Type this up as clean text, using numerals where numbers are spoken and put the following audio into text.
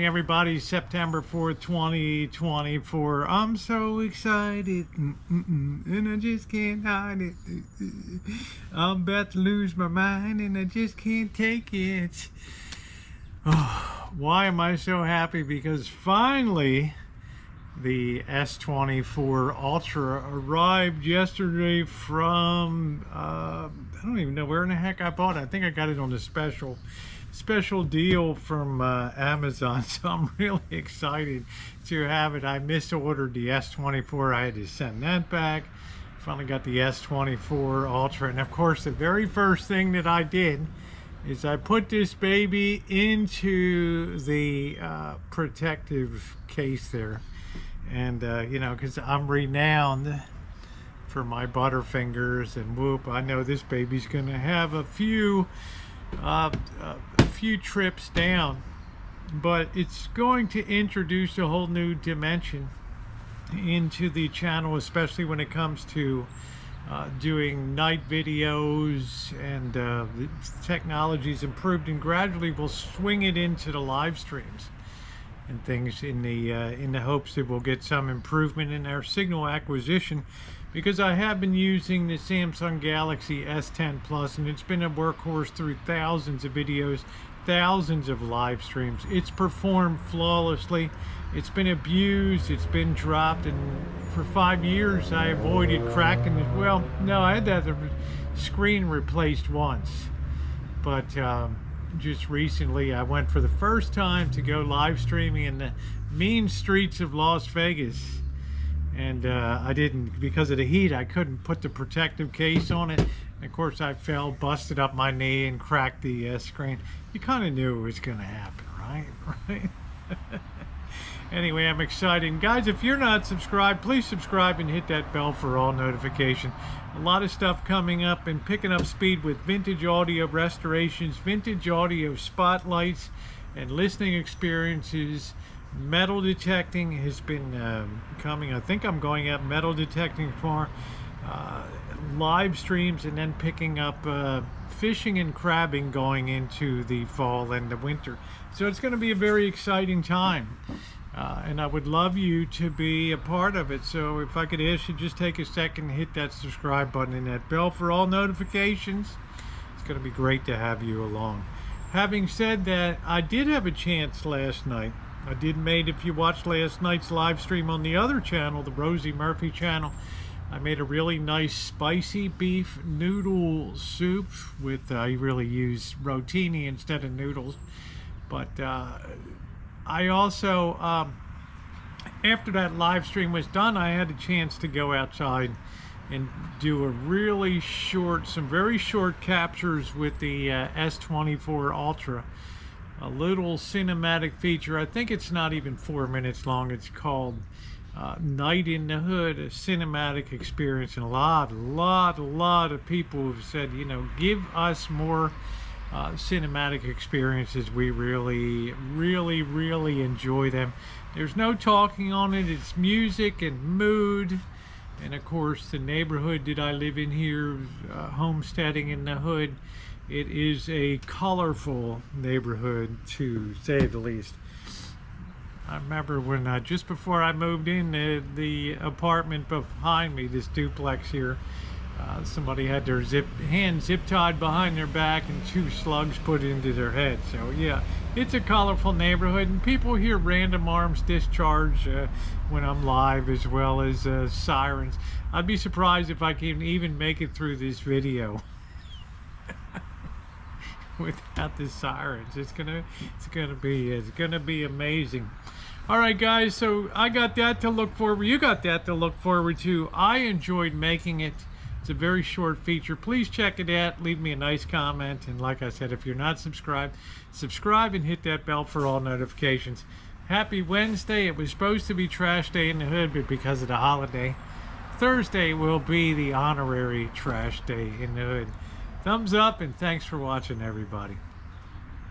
morning, everybody. September 4th, 2024. I'm so excited, and I just can't hide it. I'm about to lose my mind, and I just can't take it. Oh, why am I so happy? Because finally, the S24 Ultra arrived yesterday from, I don't even know where in the heck I bought it. I think I got it on a special deal from Amazon, so I'm really excited to have it. I misordered the S24. I had to send that back. Finally got the S24 Ultra, and of course the very first thing that I did is I put this baby into the protective case there. And you know, because I'm renowned for my Butterfingers, and whoop, I know this baby's gonna have a few trips down, but it's going to introduce a whole new dimension into the channel, especially when it comes to doing night videos, and the technology's improved, and gradually we'll swing it into the live streams and things in the hopes that we'll get some improvement in our signal acquisition, because I have been using the Samsung Galaxy S10 Plus, and it's been a workhorse through thousands of videos, thousands of live streams. It's performed flawlessly. It's been abused, it's been dropped, and for 5 years I avoided cracking it. Well, no, I had that screen replaced once, but just recently I went for the first time to go live streaming in the mean streets of Las Vegas, and I didn't, because of the heat, I couldn't put the protective case on it. And of course I fell, busted up my knee, and cracked the screen. You kind of knew it was going to happen, right? Anyway, I'm excited. Guys, if you're not subscribed, please subscribe and hit that bell for all notifications. A lot of stuff coming up, and picking up speed with vintage audio restorations, vintage audio spotlights, and listening experiences. Metal detecting has been coming. I think I'm going up metal detecting for live streams, and then picking up fishing and crabbing going into the fall and the winter. So it's going to be a very exciting time. And I would love you to be a part of it. So if I could ask you, just take a second, hit that subscribe button and that bell for all notifications. It's going to be great to have you along. Having said that, I did have a chance last night. If you watched last night's live stream on the other channel, the Rosie Murphy channel, I made a really nice spicy beef noodle soup with, I really use rotini instead of noodles. But I also, after that live stream was done, I had a chance to go outside and do a really short, some very short captures with the S24 Ultra. A little cinematic feature. I think it's not even 4 minutes long. It's called Night in the Hood, a cinematic experience. And a lot of people have said, you know, give us more cinematic experiences. We really enjoy them. There's no talking on it. It's music and mood, and of course the neighborhood that I live in here, homesteading in the hood, it is a colorful neighborhood, to say the least. I remember when just before I moved in, the apartment behind me, this duplex here, somebody had their hands zip tied behind their back and 2 slugs put into their head. So yeah, it's a colorful neighborhood, and people hear random arms discharge when I'm live, as well as sirens. I'd be surprised if I can even make it through this video without the sirens. It's gonna be amazing. All right, guys, so I got that to look forward. You got that to look forward to. I enjoyed making it. It's a very short feature. Please check it out. Leave me a nice comment. And like I said, if you're not subscribed, subscribe and hit that bell for all notifications. Happy Wednesday. It was supposed to be trash day in the hood, but because of the holiday, Thursday will be the honorary trash day in the hood. Thumbs up, and thanks for watching, everybody.